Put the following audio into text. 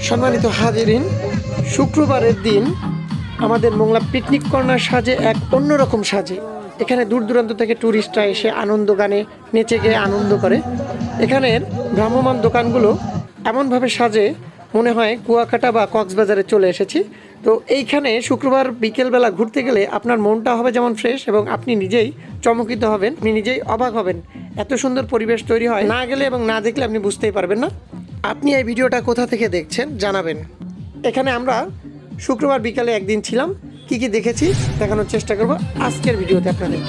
সম্মানিত হাজিরিন, শুক্রবারের দিন আমাদের মোংলা পিকনিক কর্নার সাজে এক অন্যরকম সাজে। এখানে দূর দূরান্ত থেকে ট্যুরিস্টরা এসে আনন্দ গানে নেচে গিয়ে আনন্দ করে। এখানের ভ্রাম্যমান দোকানগুলো এমনভাবে সাজে মনে হয় কুয়াকাটা বা কক্সবাজারে চলে এসেছি। তো এইখানে শুক্রবার বিকেলবেলা ঘুরতে গেলে আপনার মনটা হবে যেমন ফ্রেশ এবং আপনি নিজেই চমকিত হবেন, আপনি নিজেই অবাক হবেন। এত সুন্দর পরিবেশ তৈরি হয়, না গেলে এবং না দেখলে আপনি বুঝতেই পারবেন না। আপনি এই ভিডিওটা কোথা থেকে দেখছেন জানাবেন। এখানে আমরা শুক্রবার বিকালে একদিন ছিলাম, কি কি দেখেছি দেখানোর চেষ্টা করব আজকের ভিডিওতে আপনাদের।